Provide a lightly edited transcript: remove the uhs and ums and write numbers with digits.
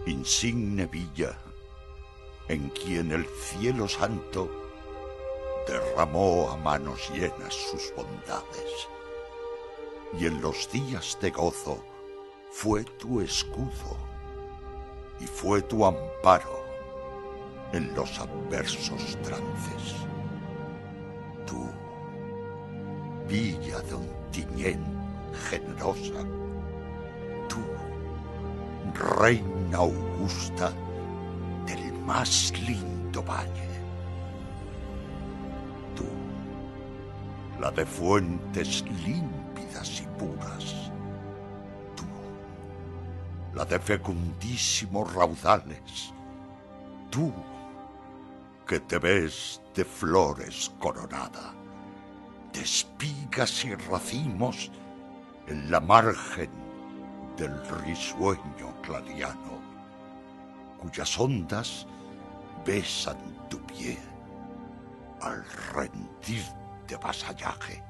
insigne villa, en quien el cielo santo derramó a manos llenas sus bondades, y en los días de gozo fue tu escudo y fue tu amparo en los adversos trances. Tú, villa de Ontinyent generosa, tú, reina augusta del más lindo valle, tú, la de fuentes límpidas y puras, tú, la de fecundísimos raudales, tú, que te ves de flores coronada, de espigas y racimos en la margen del risueño clariano, cuyas ondas besan tu pie al rendir de vasallaje.